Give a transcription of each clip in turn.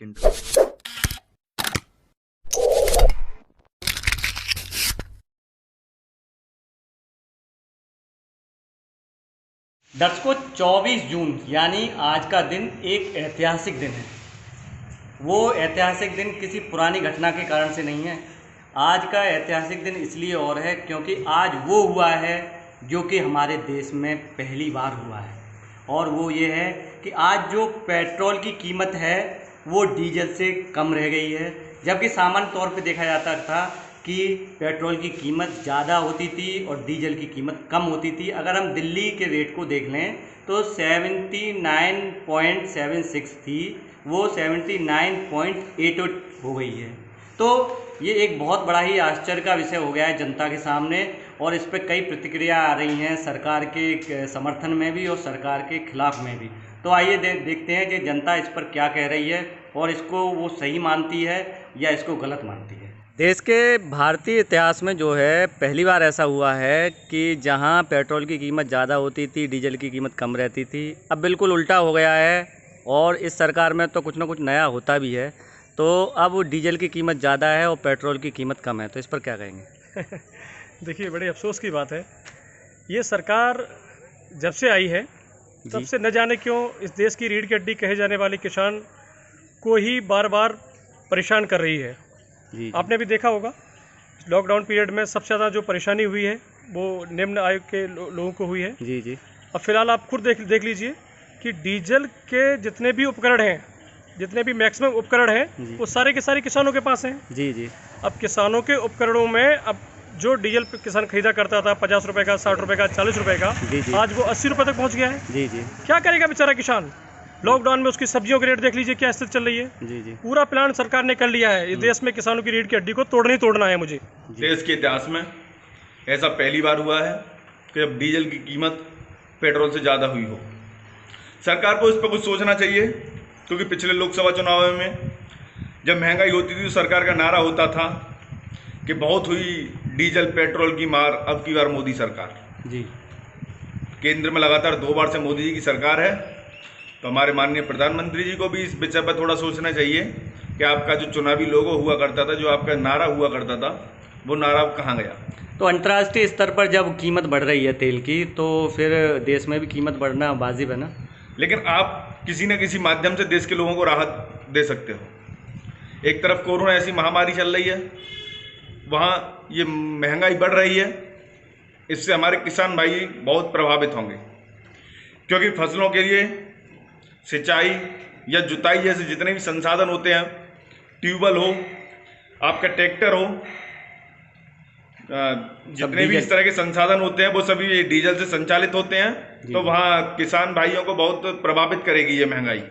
दर्शकों, 24 जून यानी आज का दिन एक ऐतिहासिक दिन है। वो ऐतिहासिक दिन किसी पुरानी घटना के कारण से नहीं है। आज का ऐतिहासिक दिन इसलिए और है क्योंकि आज वो हुआ है जो कि हमारे देश में पहली बार हुआ है, और वो ये है कि आज जो पेट्रोल की कीमत है वो डीजल से कम रह गई है। जबकि सामान्य तौर पे देखा जाता था कि पेट्रोल की कीमत ज़्यादा होती थी और डीजल की कीमत कम होती थी। अगर हम दिल्ली के रेट को देख लें तो 79.76 थी, वो 79.88 हो गई है। तो ये एक बहुत बड़ा ही आश्चर्य का विषय हो गया है जनता के सामने, और इस पर कई प्रतिक्रिया आ रही हैं सरकार के समर्थन में भी और सरकार के खिलाफ में भी। तो आइए देखते हैं कि जनता इस पर क्या कह रही है और इसको वो सही मानती है या इसको गलत मानती है। देश के भारतीय इतिहास में जो है पहली बार ऐसा हुआ है कि जहां पेट्रोल की कीमत ज़्यादा होती थी, डीजल की कीमत कम रहती थी। अब बिल्कुल उल्टा हो गया है, और इस सरकार में तो कुछ ना कुछ नया होता भी है। तो अब डीजल की कीमत ज़्यादा है और पेट्रोल की कीमत कम है, तो इस पर क्या कहेंगे? देखिए, बड़े अफसोस की बात है। ये सरकार जब से आई है तब से न जाने क्यों इस देश की रीढ़ की हड्डी कहे जाने वाले किसान को ही बार बार परेशान कर रही है। जी। आपने भी देखा होगा, लॉकडाउन पीरियड में सबसे ज़्यादा जो परेशानी हुई है वो निम्न आय के लोगों को हुई है। जी जी। अब फिलहाल आप खुद देख लीजिए कि डीजल के जितने भी उपकरण हैं, जितने भी मैक्सिमम उपकरण हैं, वो सारे के सारे किसानों के पास हैं। जी जी। अब किसानों के उपकरणों में अब जो डीजल किसान खरीदा करता था 50 रुपए का, 60 रुपए का, 40 रुपए का, आज वो 80 रुपए तक पहुंच गया है। जी जी। क्या करेगा बेचारा किसान? लॉकडाउन में उसकी सब्जियों के रेट देख लीजिए क्या स्थिति चल रही है। जी जी। पूरा प्लान सरकार ने कर लिया है। इस देश में किसानों की रीढ़ की हड्डी को तोड़ना ही तोड़ना है। मुझे देश के इतिहास में ऐसा पहली बार हुआ है कि जब डीजल की कीमत पेट्रोल से ज़्यादा हुई हो। सरकार को इस पर कुछ सोचना चाहिए, क्योंकि पिछले लोकसभा चुनाव में जब महंगाई होती थी तो सरकार का नारा होता था कि बहुत हुई डीजल पेट्रोल की मार, अब की बार मोदी सरकार। जी। केंद्र में लगातार 2 बार से मोदी जी की सरकार है, तो हमारे माननीय प्रधानमंत्री जी को भी इस विषय पर थोड़ा सोचना चाहिए कि आपका जो चुनावी लोगो हुआ करता था, जो आपका नारा हुआ करता था, वो नारा अब कहाँ गया। तो अंतर्राष्ट्रीय स्तर पर जब कीमत बढ़ रही है तेल की, तो फिर देश में भी कीमत बढ़ना वाजिब है ना। लेकिन आप किसी न किसी माध्यम से देश के लोगों को राहत दे सकते हो। एक तरफ कोरोना ऐसी महामारी चल रही है, वहाँ ये महंगाई बढ़ रही है, इससे हमारे किसान भाई बहुत प्रभावित होंगे, क्योंकि फसलों के लिए सिंचाई या जुताई जैसे जितने भी संसाधन होते हैं, ट्यूबवेल हो, आपका ट्रैक्टर हो, जितने भी इस तरह के संसाधन होते हैं वो सभी डीजल से संचालित होते हैं। तो वहाँ किसान भाइयों को बहुत प्रभावित करेगी ये महंगाई।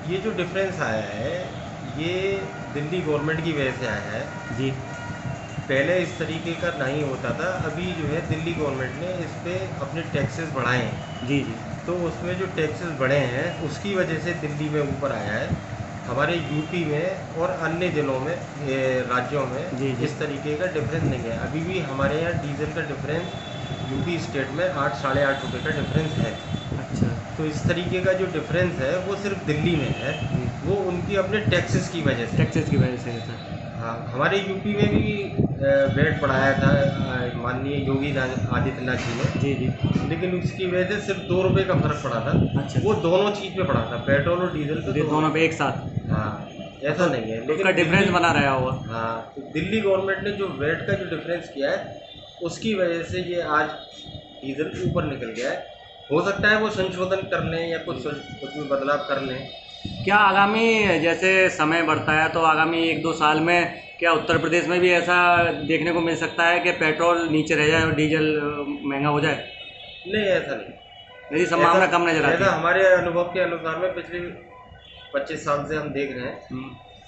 ये जो डिफरेंस आया है ये दिल्ली गवर्नमेंट की वजह से आया है जी। पहले इस तरीके का नहीं होता था। अभी जो है दिल्ली गवर्नमेंट ने इस पर अपने टैक्सेस बढ़ाए हैं जी जी। तो उसमें जो टैक्सेस बढ़े हैं उसकी वजह से दिल्ली में ऊपर आया है। हमारे यूपी में और अन्य जिलों में, राज्यों में जी। इस तरीके का डिफरेंस नहीं है। अभी भी हमारे यहाँ डीजल का डिफरेंस यूपी स्टेट में 8 साढ़े 8 रुपये का डिफरेंस है। अच्छा। तो इस तरीके का जो डिफरेंस है वो सिर्फ दिल्ली में है, वो उनकी अपने टैक्सेस की वजह से है। हाँ, हमारे यूपी में भी वेट बढ़ाया था माननीय योगी आदित्यनाथ जी ने जी जी। लेकिन उसकी वजह से सिर्फ 2 रुपये का फर्क पड़ा था। अच्छा। वो दोनों चीज़ पे पड़ा था, पेट्रोल और डीजल पे, दोनों पे एक साथ। हाँ, ऐसा नहीं है, लेकिन डिफरेंस बना रहा होगा। हाँ, तो दिल्ली गवर्नमेंट ने जो वेट का जो डिफरेंस किया है उसकी वजह से ये आज डीजल ऊपर निकल गया है। हो सकता है वो संशोधन कर लें या कुछ उसमें बदलाव कर लें। क्या आगामी जैसे समय बढ़ता है तो आगामी 1-2 साल में क्या उत्तर प्रदेश में भी ऐसा देखने को मिल सकता है कि पेट्रोल नीचे रह जाए और डीजल महंगा हो जाए? नहीं, ऐसा नहीं, मेरी संभावना कम नजर आती है। हमारे अनुभव के अनुसार में पिछले 25 साल से हम देख रहे हैं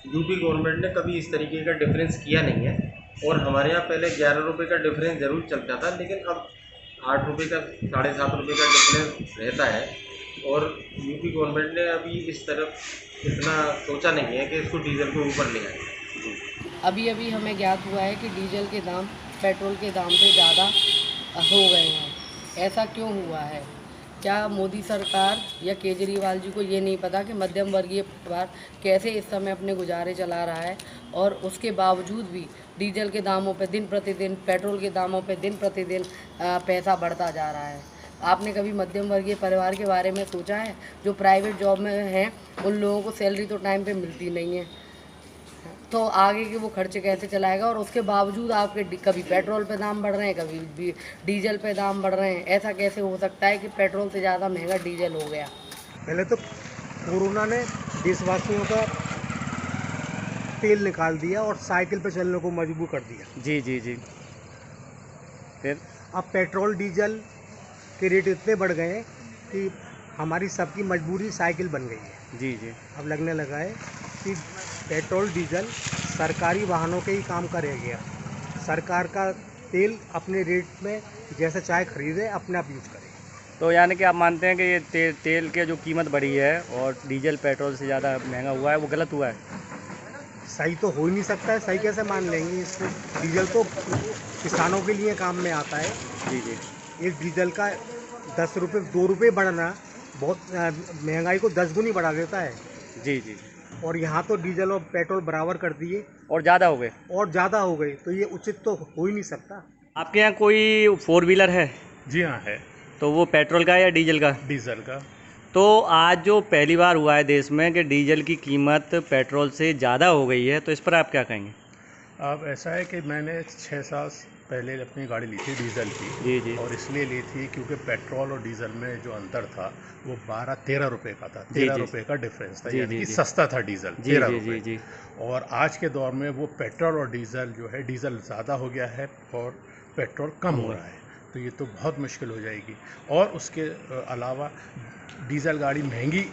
यूपी गवर्नमेंट ने कभी इस तरीके का डिफरेंस किया नहीं है। और हमारे यहाँ पहले 11 रुपये का डिफरेंस ज़रूर चलता था, लेकिन अब 8 रुपये का, 7.5 रुपये का डिफरेंस रहता है। और यूपी गवर्नमेंट ने अभी इस तरफ इतना सोचा नहीं है कि इसको डीजल को ऊपर ले आए। अभी हमें ज्ञात हुआ है कि डीजल के दाम पेट्रोल के दाम से ज़्यादा हो गए हैं। ऐसा क्यों हुआ है? क्या मोदी सरकार या केजरीवाल जी को ये नहीं पता कि मध्यम वर्गीय परिवार कैसे इस समय अपने गुजारे चला रहा है, और उसके बावजूद भी डीजल के दामों पे दिन प्रतिदिन, पेट्रोल के दामों पे दिन प्रतिदिन पैसा बढ़ता जा रहा है। आपने कभी मध्यम वर्गीय परिवार के बारे में सोचा है? जो प्राइवेट जॉब में हैं उन लोगों को सैलरी तो टाइम पे मिलती नहीं है, तो आगे के वो खर्चे कैसे चलाएगा? और उसके बावजूद आपके कभी पेट्रोल पे दाम बढ़ रहे हैं, कभी डीजल पे दाम बढ़ रहे हैं। ऐसा कैसे हो सकता है कि पेट्रोल से ज़्यादा महंगा डीजल हो गया? पहले तो कोरोना ने देशवासियों का तेल निकाल दिया और साइकिल पे चलने को मजबूर कर दिया। जी जी जी। फिर अब पेट्रोल डीजल के रेट इतने बढ़ गए हैं कि हमारी सबकी मजबूरी साइकिल बन गई है। जी जी। अब लगने लगा है कि पेट्रोल डीजल सरकारी वाहनों के ही काम का रह गया। सरकार का तेल अपने रेट में जैसे चाहे खरीदे, अपने आप यूज करे। तो यानी कि आप मानते हैं कि ये तेल के जो कीमत बढ़ी है और डीजल पेट्रोल से ज़्यादा महंगा हुआ है, वो गलत हुआ है? सही तो हो ही नहीं सकता है, सही कैसे मान लेंगे इसको? डीजल तो किसानों के लिए काम में आता है। जी जी। एक डीजल का 10 रुपये 2 रुपये बढ़ना बहुत महंगाई को 10 गुनी बढ़ा देता है। जी जी। और यहाँ तो डीजल और पेट्रोल बराबर कर दिए और ज़्यादा हो गए। और ज़्यादा हो गई, तो ये उचित तो हो ही नहीं सकता। आपके यहाँ कोई 4 व्हीलर है? जी हाँ है, तो वो पेट्रोल का है या डीजल का? डीजल का। तो आज जो पहली बार हुआ है देश में कि डीजल की कीमत पेट्रोल से ज़्यादा हो गई है, तो इस पर आप क्या कहेंगे? अब ऐसा है कि मैंने 6 साल पहले अपनी गाड़ी ली थी डीजल की। जी जी। और इसलिए ली थी क्योंकि पेट्रोल और डीजल में जो अंतर था वो 12-13 रुपये का था। जी, 13 जी। रुपये का डिफरेंस था, जी, यानी जी, कि जी। सस्ता था डीजल, जी 13 जी जी रुपये। जी। और आज के दौर में वो पेट्रोल और डीजल जो है, डीजल ज़्यादा हो गया है और पेट्रोल कम हो रहा है, तो ये तो बहुत मुश्किल हो जाएगी। और उसके अलावा डीजल गाड़ी महंगी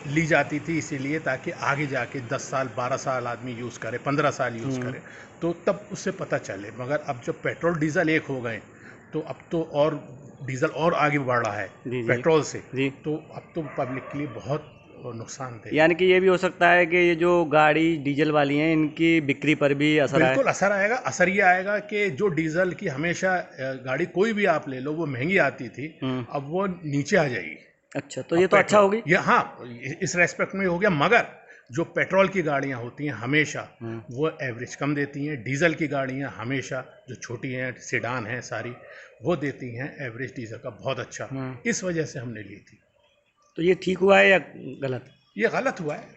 ली जाती थी इसीलिए ताकि आगे जाके 10 साल 12 साल आदमी यूज़ करे, 15 साल यूज़ करे, तो तब उससे पता चले। मगर अब जब पेट्रोल डीजल एक हो गए तो अब तो और डीजल और आगे बढ़ रहा है जी, जी। पेट्रोल से, जी। तो अब तो पब्लिक के लिए बहुत नुकसान थे। यानी कि ये भी हो सकता है कि ये जो गाड़ी डीजल वाली हैं इनकी बिक्री पर भी असर आए? बिल्कुल असर आएगा। असर ये आएगा कि जो डीजल की हमेशा गाड़ी कोई भी आप ले लो वो महंगी आती थी, अब वो नीचे आ जाएगी। अच्छा, तो ये तो अच्छा होगी। ये हाँ, इस रेस्पेक्ट में हो गया। मगर जो पेट्रोल की गाड़ियाँ होती हैं हमेशा वो एवरेज कम देती हैं, डीजल की गाड़ियाँ हमेशा जो छोटी हैं, सेडान हैं सारी, वो देती हैं एवरेज डीजल का बहुत अच्छा। इस वजह से हमने ली थी। तो ये ठीक हुआ है या गलत? ये गलत हुआ है,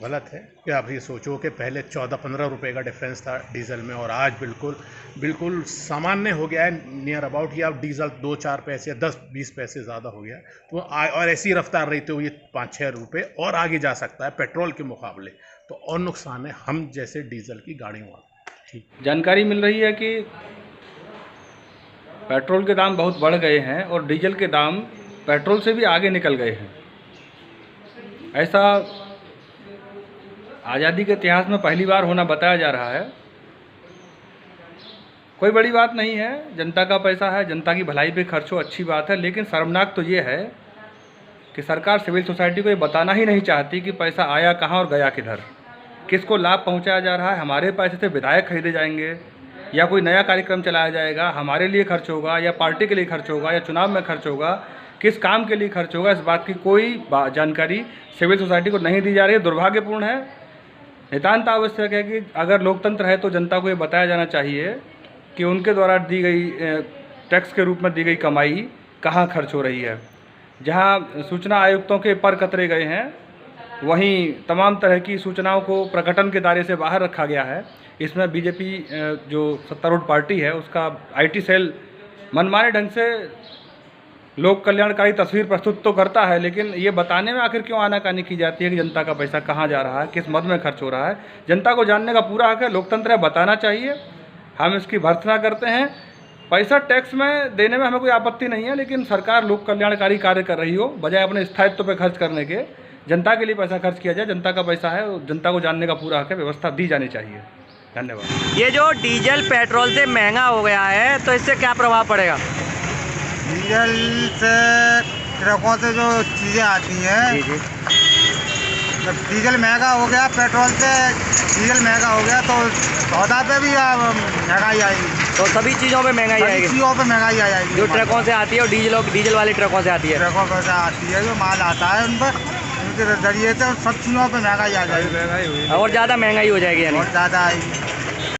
गलत है कि आप ये सोचो कि पहले 14-15 रुपए का डिफरेंस था डीजल में और आज बिल्कुल बिल्कुल सामान्य हो गया है, नियर अबाउट। या डीजल 2-4 पैसे या 10-20 पैसे ज़्यादा हो गया तो और ऐसी रफ्तार रही तो ये 5-6 रुपये और आगे जा सकता है पेट्रोल के मुकाबले, तो और नुकसान है हम जैसे डीजल की गाड़ियों वाला। ठीक। जानकारी मिल रही है कि पेट्रोल के दाम बहुत बढ़ गए हैं और डीजल के दाम पेट्रोल से भी आगे निकल गए हैं। ऐसा आज़ादी के इतिहास में पहली बार होना बताया जा रहा है। कोई बड़ी बात नहीं है, जनता का पैसा है, जनता की भलाई पे खर्च हो, अच्छी बात है। लेकिन शर्मनाक तो ये है कि सरकार सिविल सोसाइटी को ये बताना ही नहीं चाहती कि पैसा आया कहाँ और गया किधर, किसको लाभ पहुंचाया जा रहा है। हमारे पैसे से विधायक खरीदे जाएंगे या कोई नया कार्यक्रम चलाया जाएगा, हमारे लिए खर्च होगा या पार्टी के लिए खर्च होगा या चुनाव में खर्च होगा, किस काम के लिए खर्च होगा, इस बात की कोई जानकारी सिविल सोसाइटी को नहीं दी जा रही है। दुर्भाग्यपूर्ण है। नितांत आवश्यक है कि अगर लोकतंत्र है तो जनता को ये बताया जाना चाहिए कि उनके द्वारा दी गई टैक्स के रूप में दी गई कमाई कहाँ खर्च हो रही है। जहाँ सूचना आयुक्तों के पर कतरे गए हैं, वहीं तमाम तरह की सूचनाओं को प्रकटन के दायरे से बाहर रखा गया है। इसमें बीजेपी जो सत्तारूढ़ पार्टी है उसका आईटी सेल मनमाने ढंग से लोक कल्याणकारी तस्वीर प्रस्तुत तो करता है, लेकिन ये बताने में आखिर क्यों आनाकानी की जाती है कि जनता का पैसा कहाँ जा रहा है, किस मद में खर्च हो रहा है। जनता को जानने का पूरा हक है, लोकतंत्र है, बताना चाहिए। हम इसकी भर्त्सना करते हैं। पैसा टैक्स में देने में हमें कोई आपत्ति नहीं है, लेकिन सरकार लोक कल्याणकारी कार्य कर रही हो, बजाय अपने स्थायित्व पर खर्च करने के जनता के लिए पैसा खर्च किया जाए। जनता का पैसा है, जनता को जानने का पूरा हक है, व्यवस्था दी जानी चाहिए। धन्यवाद। ये जो डीजल पेट्रोल से महंगा हो गया है तो इससे क्या प्रभाव पड़ेगा? डीजल से ट्रकों से जो चीज़ें आती हैं, जी जी। जब डीजल महंगा हो गया, पेट्रोल से डीजल महंगा हो गया तो सौदा पे भी महंगाई आएगी। तो सभी चीज़ों पे महंगाई सभी आएगी, चीज़ों पे महंगाई आ जाएगी। जो ट्रकों से आती है और डीजल वाले ट्रकों से आती है। ट्रकों पर से आती है, जो माल आता है उन पर, उनके जरिए से सब चीज़ों पे महंगाई आ जाएगी। और ज़्यादा महंगाई हो जाएगी यानी। बहुत ज़्यादा आएगी।